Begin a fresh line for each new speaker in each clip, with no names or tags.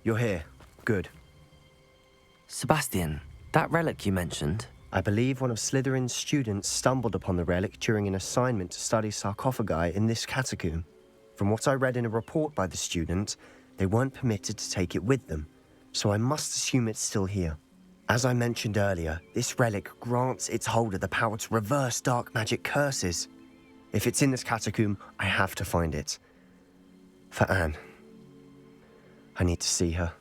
You're here. Good.
Sebastian, that relic you mentioned...
I believe one of Slytherin's students stumbled upon the relic during an assignment to study sarcophagi in this catacomb. From what I read in a report by the student, they weren't permitted to take it with them, so I must assume it's still here. As I mentioned earlier, this relic grants its holder the power to reverse dark magic curses. If it's in this catacomb, I have to find it. For Anne. I need to see her.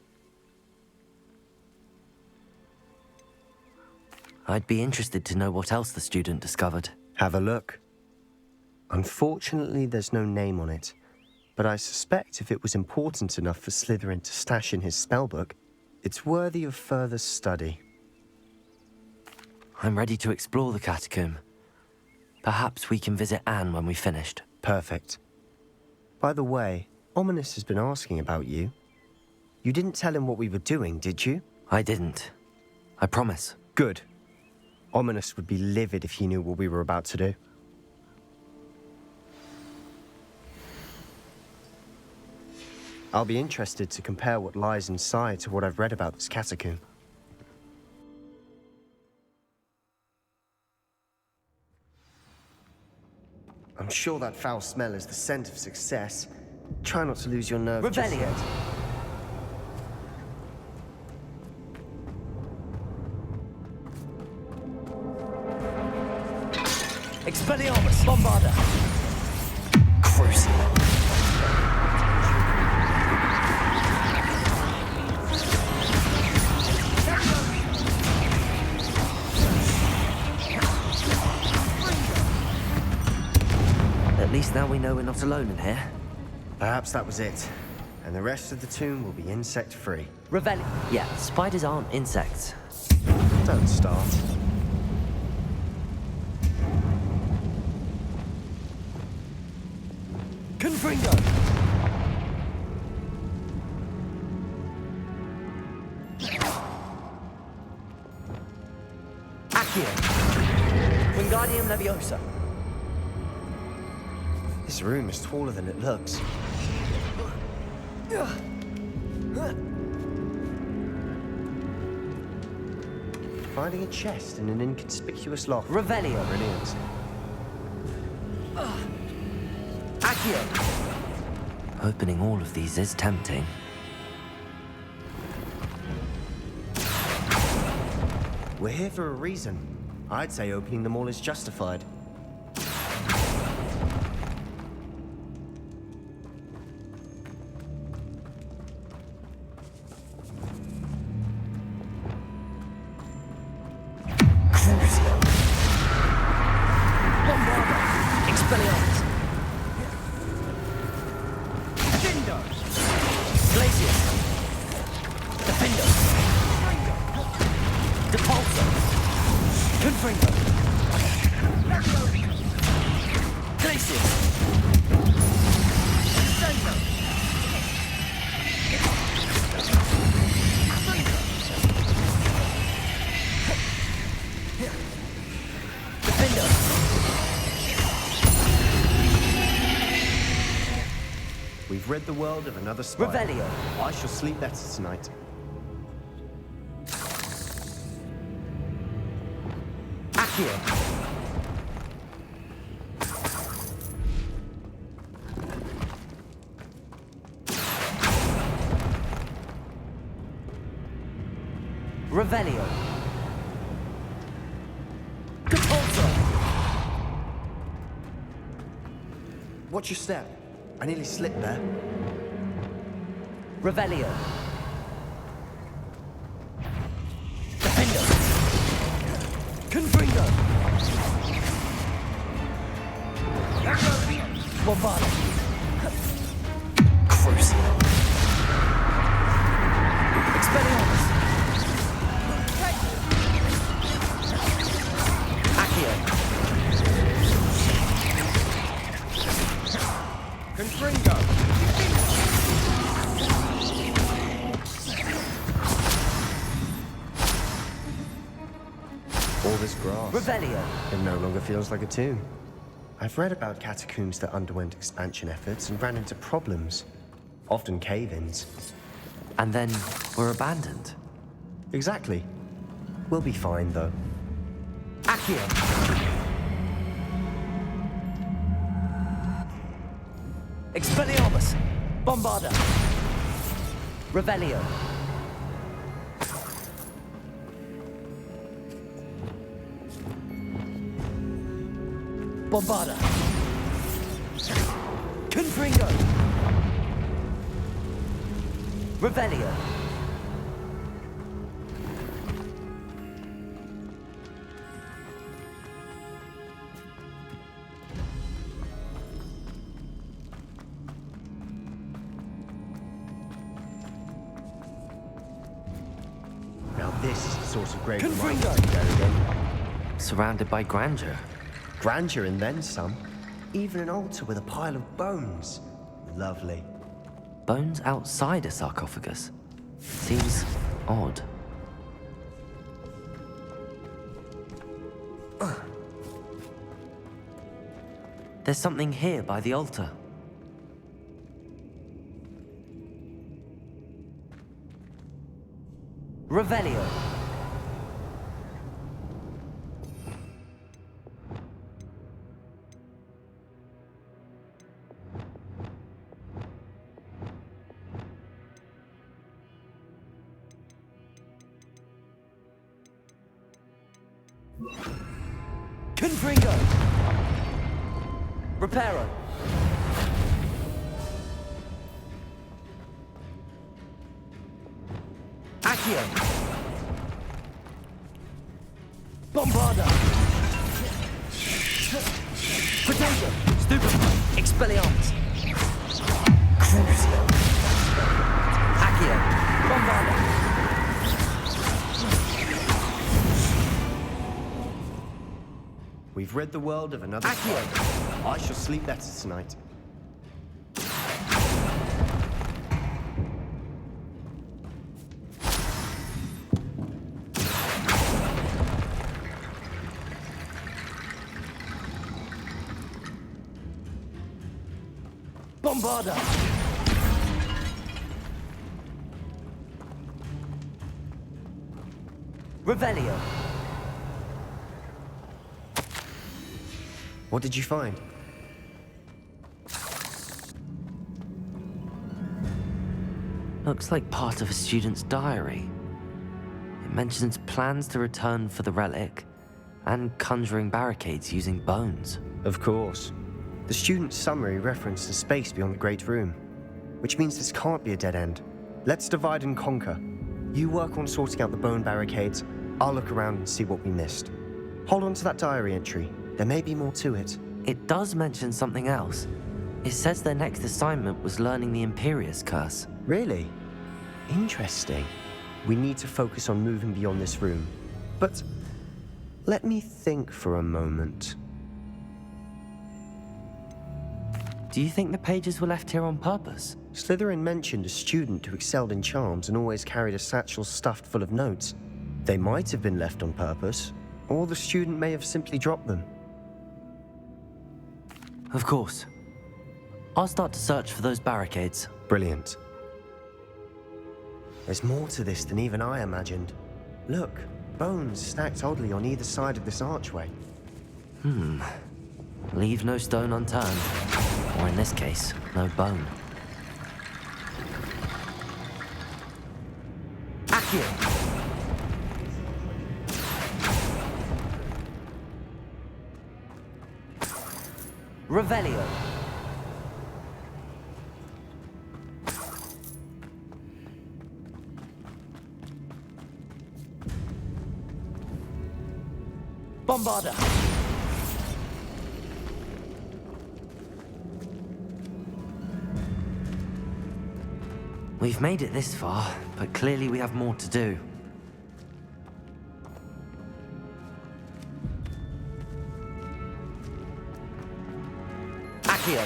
I'd be interested to know what else the student discovered.
Have a look. Unfortunately, there's no name on it, but I suspect if it was important enough for Slytherin to stash in his spellbook, it's worthy of further study.
I'm ready to explore the catacomb. Perhaps we can visit Anne when we've finished.
Perfect. By the way, Ominous has been asking about you. You didn't tell him what we were doing, did you?
I didn't. I promise.
Good. Ominous would be livid if he knew what we were about to do. I'll be interested to compare what lies inside to what I've read about this catacomb. I'm sure that foul smell is the scent of success. Try not to lose your nerve.
Rebellion! Expelliarmus! Bombarda! Crucible! At least now we know we're not alone in here.
Perhaps that was it. And the rest of the tomb will be insect-free.
Rebellion! Yeah, spiders aren't insects.
Don't start.
Confringo! Accio! Wingardium Leviosa!
This room is taller than it looks. Finding a chest in an inconspicuous loft.
Revelio!
Brilliant.
Accio! Opening all of these is tempting.
We're here for a reason. I'd say opening them all is justified. We've rid the world of another spy.
Revelio.
I shall sleep better tonight.
Accio. Revelio. Capulso.
Watch your step. I nearly slipped there.
Revelio. Defendo. Confringo. Bombarda. Crucible. Expelliarmus. Accio.
Confringo. All this grass.
Revelio.
It no longer feels like a tomb. I've read about catacombs that underwent expansion efforts and ran into problems. Often cave-ins.
And then we're abandoned.
Exactly. We'll be fine, though.
Accio! Expelliarmus! Bombarda! Revelio! Bombarda! Confringo! Revelio!
Now this is the sort of grave
Confringo!
reminder to go again.
Surrounded by grandeur.
Grandeur and then some. Even an altar with a pile of bones. Lovely.
Bones outside a sarcophagus. Seems odd. There's something here by the altar. Revelio. Confringo. Reparo. Accio. Bombarda. Potato. Stupefy. Expelliarmus. Crucio. Accio. Bombarda.
We've rid the world of another
Accio.
I shall sleep better tonight.
Bombarda. Revelio.
What did you find?
Looks like part of a student's diary. It mentions plans to return for the relic and conjuring barricades using bones.
Of course. The student's summary referenced a space beyond the Great Room, which means this can't be a dead end. Let's divide and conquer. You work on sorting out the bone barricades. I'll look around and see what we missed. Hold on to that diary entry. There may be more to it.
It does mention something else. It says their next assignment was learning the Imperius curse.
Really? Interesting. We need to focus on moving beyond this room. But let me think for a moment.
Do you think the pages were left here on purpose?
Slytherin mentioned a student who excelled in charms and always carried a satchel stuffed full of notes. They might have been left on purpose, or the student may have simply dropped them.
Of course. I'll start to search for those barricades.
Brilliant. There's more to this than even I imagined. Look, bones stacked oddly on either side of this archway.
Leave no stone unturned. Or in this case, no bone. Accio! Revelio. Bombarda. We've made it this far, but clearly we have more to do. Accio.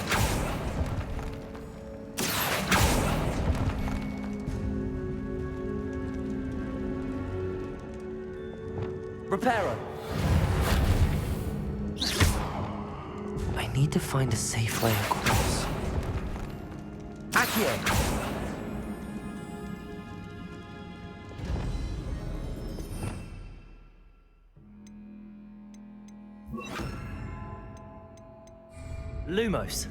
Reparo. I need to find a safe way across. Accio. Lumos.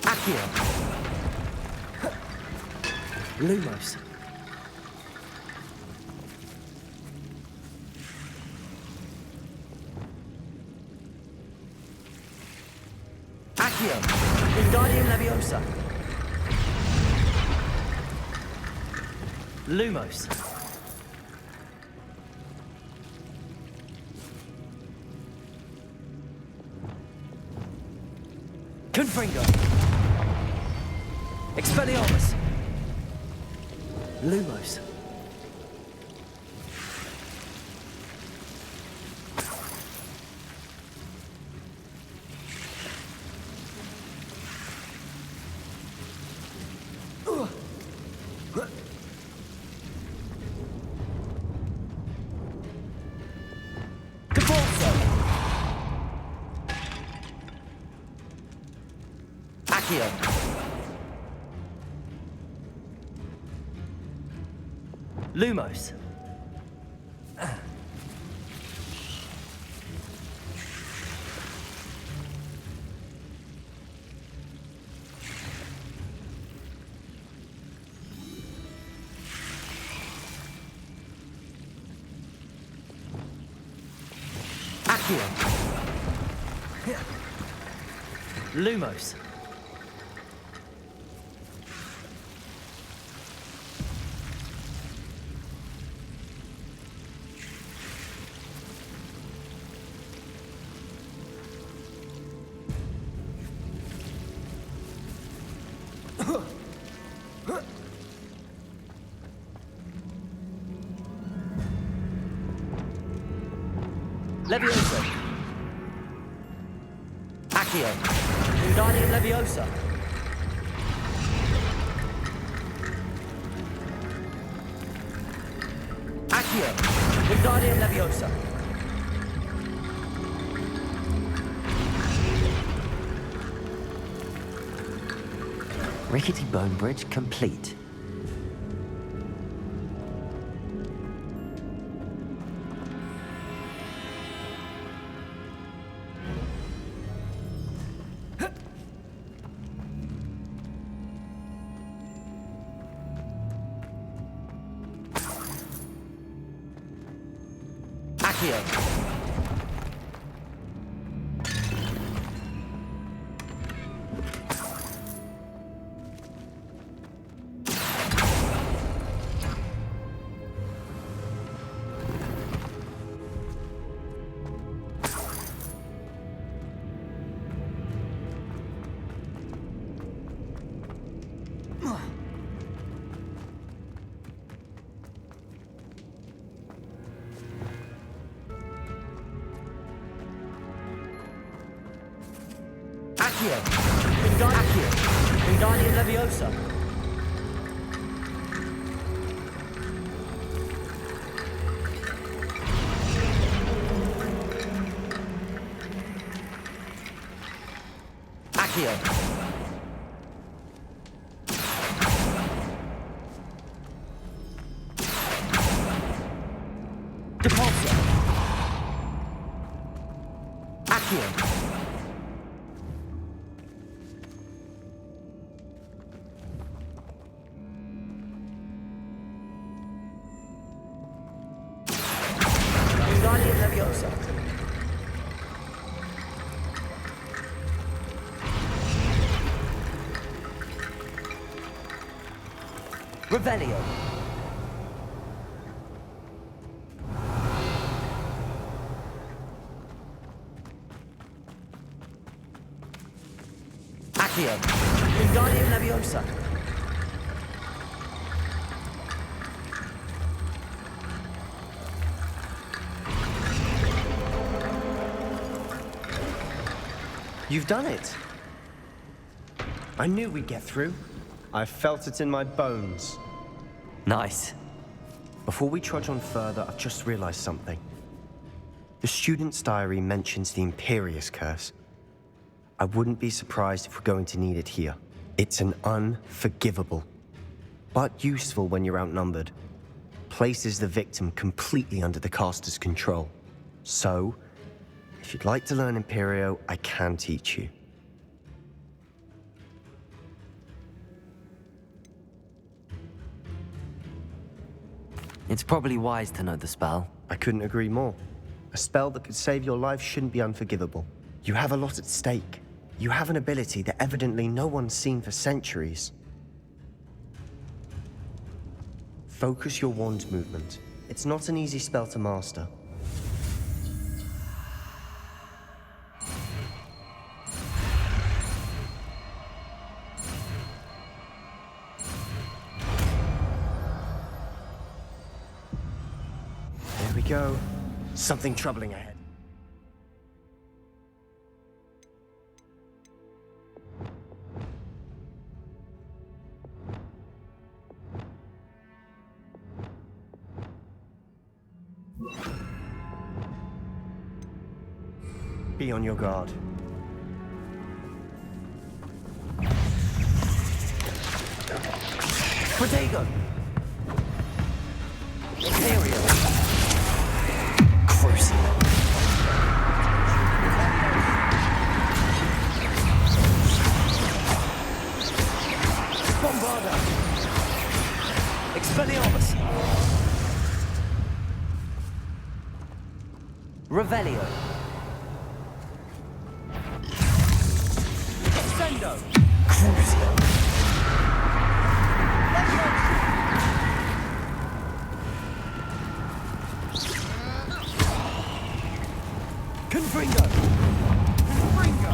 Accio. Lumos. Accio. Wingardium Leviosa. Lumos. Confringo. Expelliarmus. Lumos. Caporzo. Accio. Lumos. Accio. Lumos. Leviosa. Accio. Wingardium Leviosa. Accio. Wingardium Leviosa. Rickety bone bridge complete. Accio. Accio. Wingardium Leviosa. Accio. Depulso. Accio. Wingardium Leviosa. Revelio. Accio. Wingardium Leviosa.
You've done it. I knew we'd get through. I felt it in my bones.
Nice.
Before we trudge on further, I've just realized something. The student's diary mentions the Imperius curse. I wouldn't be surprised if we're going to need it here. It's an unforgivable, but useful when you're outnumbered. Places the victim completely under the caster's control. So, if you'd like to learn Imperio, I can teach you.
It's probably wise to know the spell.
I couldn't agree more. A spell that could save your life shouldn't be unforgivable. You have a lot at stake. You have an ability that evidently no one's seen for centuries. Focus your wand movement. It's not an easy spell to master. There we go. Something troubling ahead. Be on your guard.
Protego! Imperio! Crucial! Bombarda! Expelliarmus! Revelio! Extendo! Crucial! Confringo! Confringo!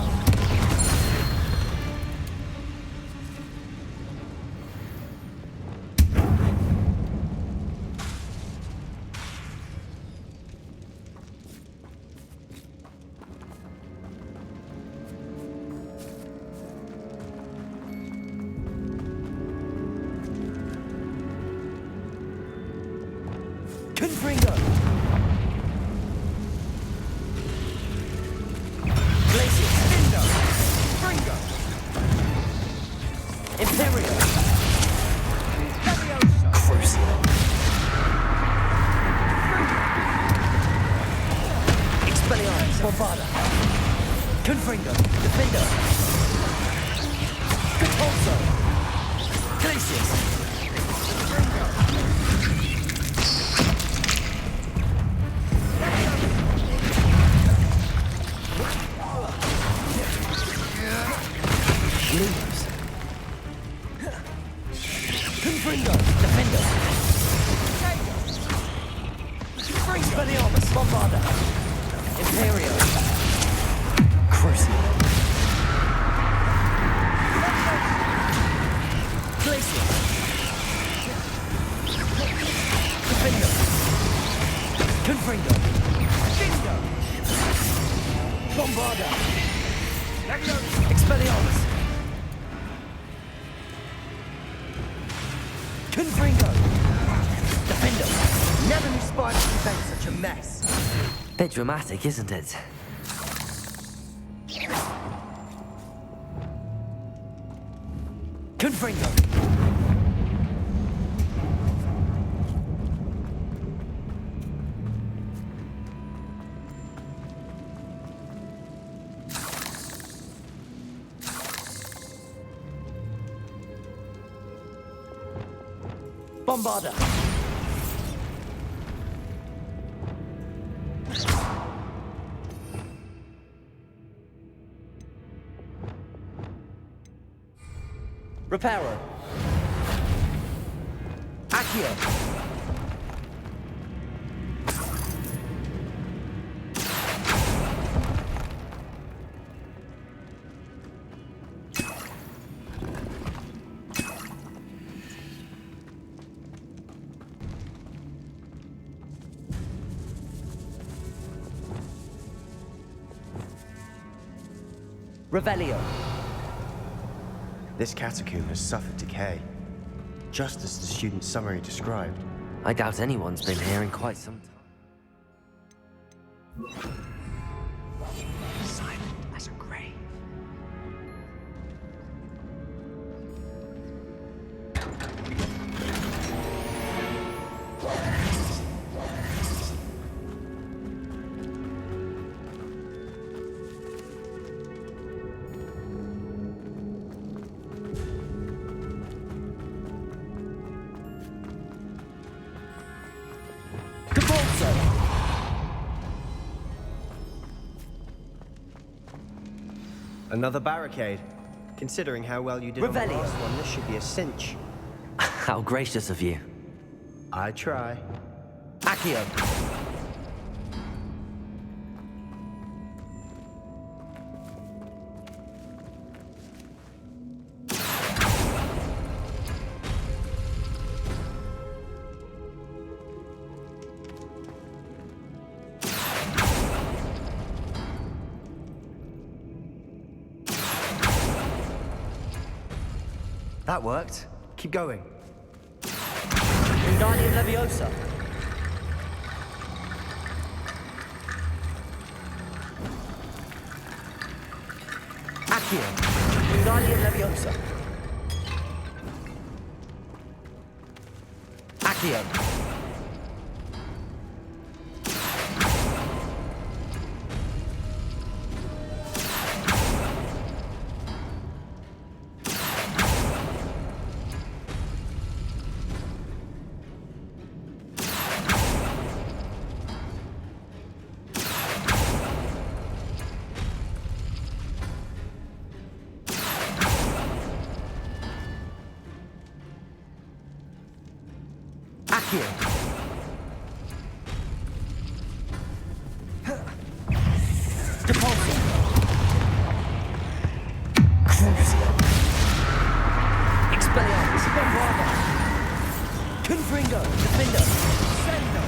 Confringo! Glacier! Stindo! Fringo! Imperio! Levioso! Crucial! Expelliarmus! Bombarda! Confringo! Defendo! Capulso! Glacius! Lumos. Confringo! Defendo! Expelliarmus! Bombarda! Imperio! Crucial! Glacier! Defendo! Confringo! Dindo! Bombarda! Expelliarmus! Confringo! Defendo!
Never knew spiders could make such a mess.
Bit dramatic, isn't it? Confringo! Bombarda! Reparo! Accio! Revelio!
This catacomb has suffered decay, just as the student's summary described.
I doubt anyone's been here in quite some time. Silent as a grave.
Another barricade. Considering how well you did on the
Revelio.
last one, this should be a cinch.
How gracious of you.
I try.
Accio.
That worked. Keep going.
Wingardium Leviosa. Accio. Wingardium Leviosa. Accio. Accio. Depulso. Crucio. Expelliarmus. Bombarda. Confringo. Defendo. Sendo.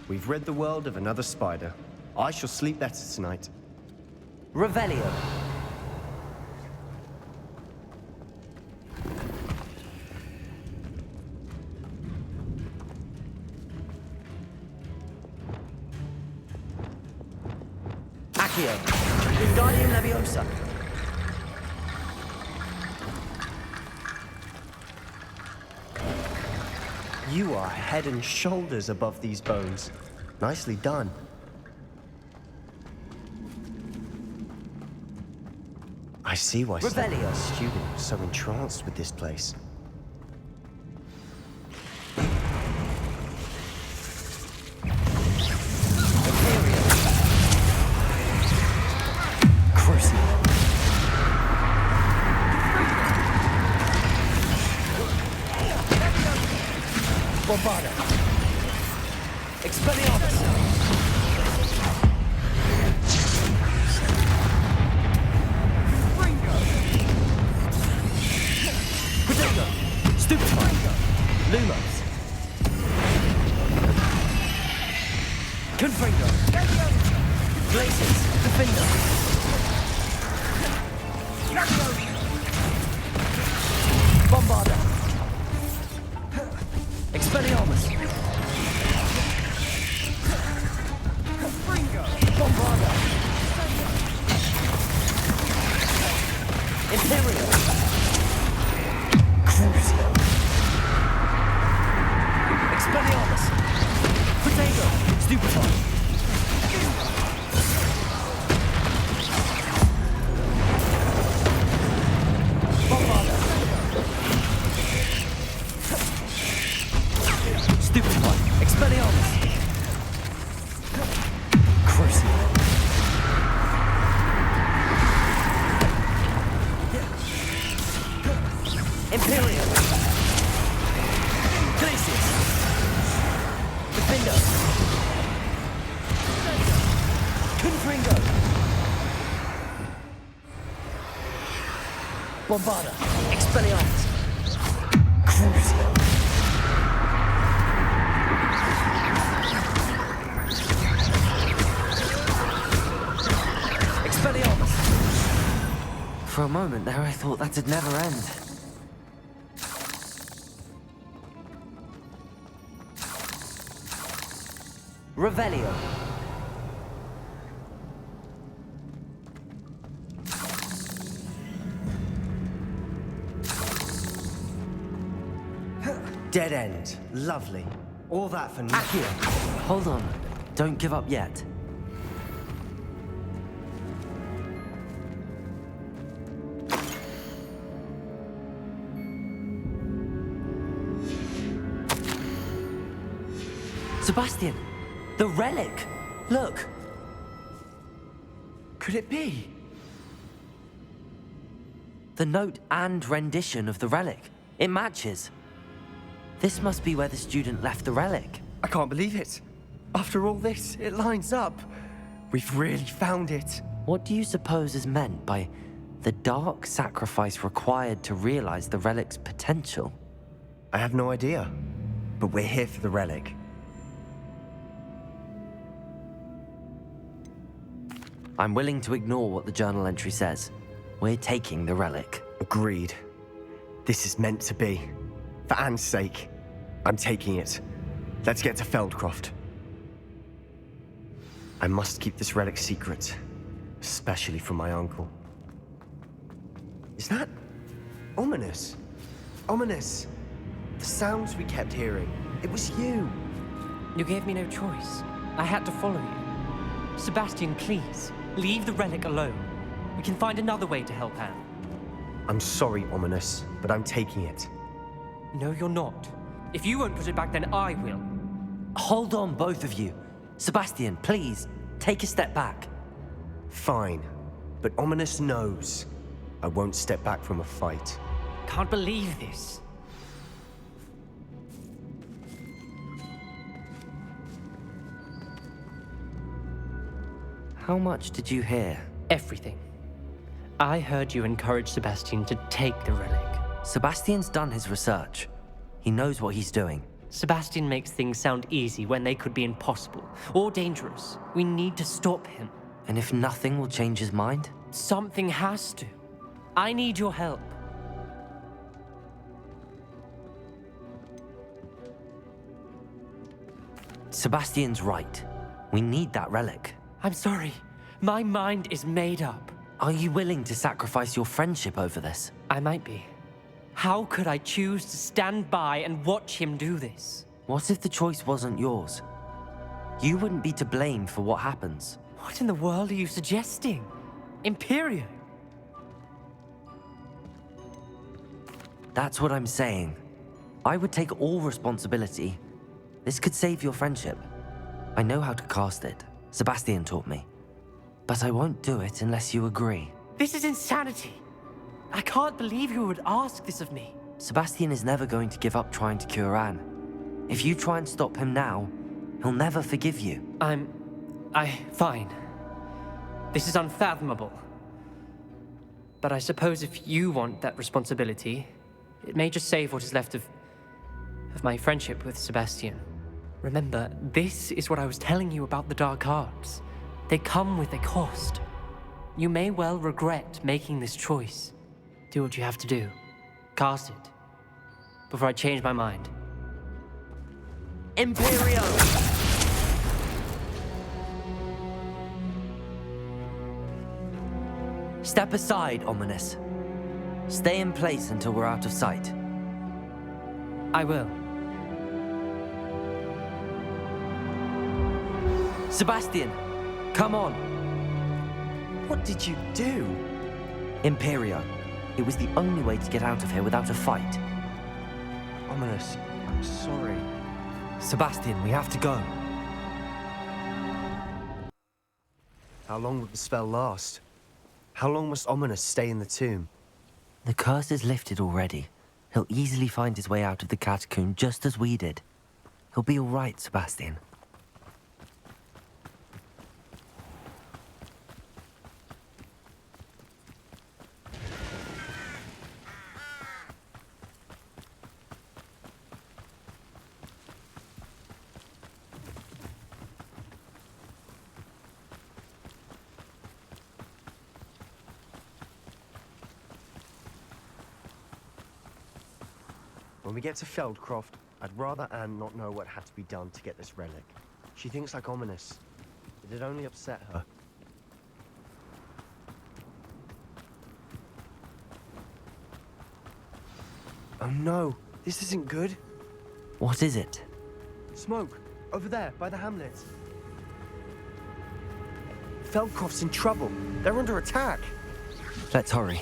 We've rid the world of another spider. I shall sleep better tonight.
Revelio. Accio. Wingardium Leviosa.
You are head and shoulders above these bones. Nicely done. I see why
Revelio.
the student was so entranced with this place.
Imperio. Crucio. Bombarda. Expelliarmus. Protego. Stupefy. Lumos. Confringo. Glacius. Defender. Bombarda. Expelliarmus. Bombarda. Imperio. Crucio. Expelliarmus. Protego. Stupefy. Bombarda. Stupefy. Expelliarmus. Crucio. Imperio. Glacius. Defender. Confringo. Bombarda. Expelliarmus. moment there, I thought that'd never end. Revelio.
Dead end. Lovely. All that for nothing.
Accio. Hold on. Don't give up yet. Sebastian! The relic! Look!
Could it be?
The note and rendition of the relic. It matches. This must be where the student left the relic.
I can't believe it. After all this, it lines up. We've really found it.
What do you suppose is meant by the dark sacrifice required to realize the relic's potential?
I have no idea. But we're here for the relic.
I'm willing to ignore what the journal entry says. We're taking the relic.
Agreed. This is meant to be. For Anne's sake, I'm taking it. Let's get to Feldcroft. I must keep this relic secret, especially from my uncle. Is that ominous? Ominous. The sounds we kept hearing. It was you.
You gave me no choice. I had to follow you. Sebastian, please, leave the relic alone. We can find another way to help Anne.
I'm sorry, Ominous, but I'm taking it.
No, you're not. If you won't put it back, then I will.
Hold on, both of you. Sebastian, please, take a step back.
Fine, but Ominous knows I won't step back from a fight.
Can't believe this.
How much did you hear?
Everything. I heard you encourage Sebastian to take the relic.
Sebastian's done his research. He knows what he's doing.
Sebastian makes things sound easy when they could be impossible or dangerous. We need to stop him.
And if nothing will change his mind?
Something has to. I need your help.
Sebastian's right. We need that relic.
I'm sorry. My mind is made up.
Are you willing to sacrifice your friendship over this?
I might be. How could I choose to stand by and watch him do this?
What if the choice wasn't yours? You wouldn't be to blame for what happens.
What in the world are you suggesting? Imperio?
That's what I'm saying. I would take all responsibility. This could save your friendship. I know how to cast it. Sebastian taught me. But I won't do it unless you agree.
This is insanity. I can't believe you would ask this of me.
Sebastian is never going to give up trying to cure Anne. If you try and stop him now, he'll never forgive you.
Fine. This is unfathomable. But I suppose if you want that responsibility, it may just save what is left of my friendship with Sebastian. Remember, this is what I was telling you about the dark arts. They come with a cost. You may well regret making this choice. Do what you have to do. Cast it. Before I change my mind.
Imperio! Step aside, Ominous. Stay in place until we're out of sight.
I will.
Sebastian, come on.
What did you do?
Imperio. It was the only way to get out of here without a fight.
Ominous, I'm sorry.
Sebastian, we have to go.
How long will the spell last? How long must Ominous stay in the tomb?
The curse is lifted already. He'll easily find his way out of the catacomb just as we did. He'll be all right, Sebastian.
When we get to Feldcroft, I'd rather Anne not know what had to be done to get this relic. She thinks like ominous. It'd only upset her. Oh no, this isn't good.
What is it?
Smoke, over there, by the hamlet. Feldcroft's in trouble. They're under attack.
Let's hurry.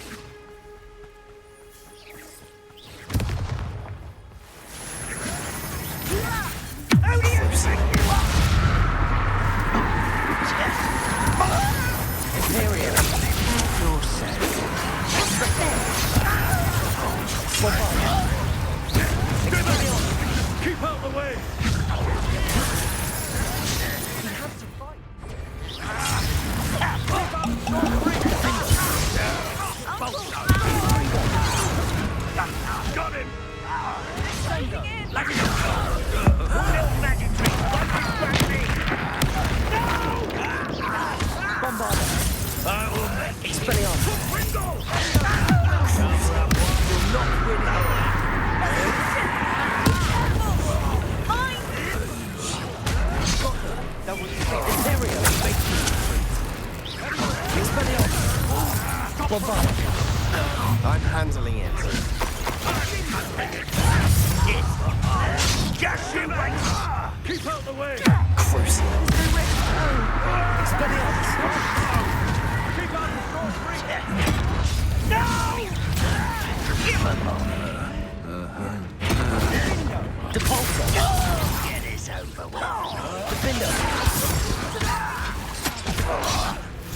Imperio. You're set.
Keep out the way!
We have to fight.
Got him!
I'm handling it.
Keep out the way!
Crucial.
Keep out the sword free!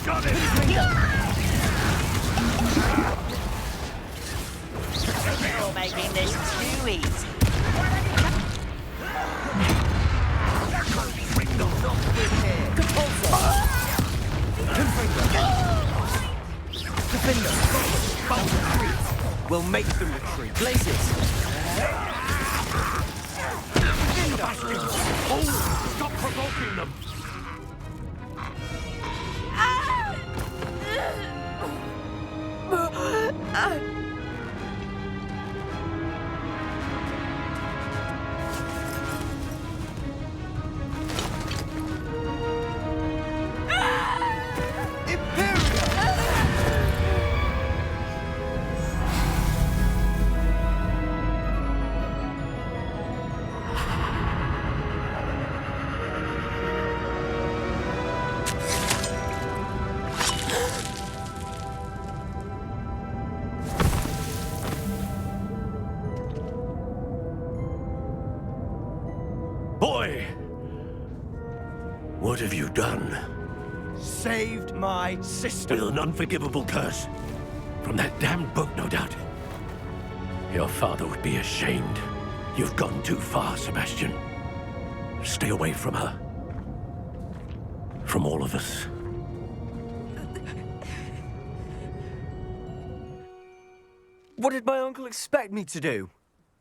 Got him!
You're making this too easy.
We'll make them retreat. Blazes!
Oh! Stop provoking them! Boy! What have you done?
Saved my sister.
With an unforgivable curse. From that damned book, no doubt. Your father would be ashamed. You've gone too far, Sebastian. Stay away from her. From all of us.
What did my uncle expect me to do?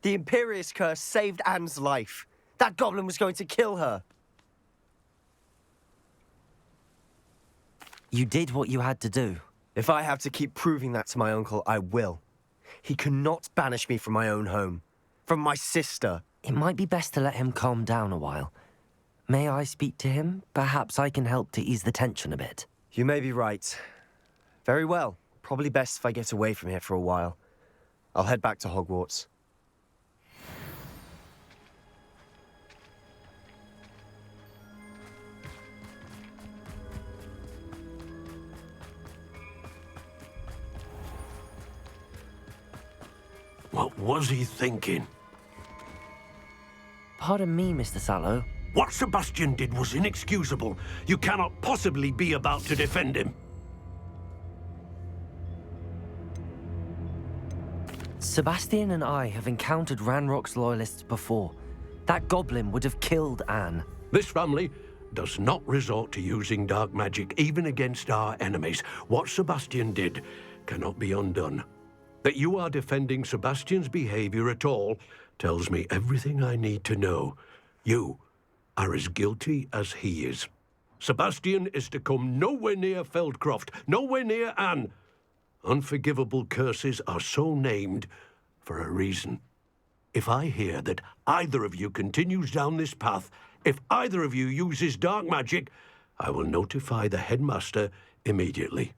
The Imperious curse saved Anne's life. That goblin was going to kill her.
You did what you had to do.
If I have to keep proving that to my uncle, I will. He cannot banish me from my own home. From my sister.
It might be best to let him calm down a while. May I speak to him? Perhaps I can help to ease the tension a bit.
You may be right. Very well. Probably best if I get away from here for a while. I'll head back to Hogwarts.
What was he thinking?
Pardon me, Mr. Sallow.
What Sebastian did was inexcusable. You cannot possibly be about to defend him.
Sebastian and I have encountered Ranrock's loyalists before. That goblin would have killed Anne.
This family does not resort to using dark magic even against our enemies. What Sebastian did cannot be undone. That you are defending Sebastian's behavior at all tells me everything I need to know. You are as guilty as he is. Sebastian is to come nowhere near Feldcroft, nowhere near Anne. Unforgivable curses are so named for a reason. If I hear that either of you continues down this path, if either of you uses dark magic, I will notify the headmaster immediately.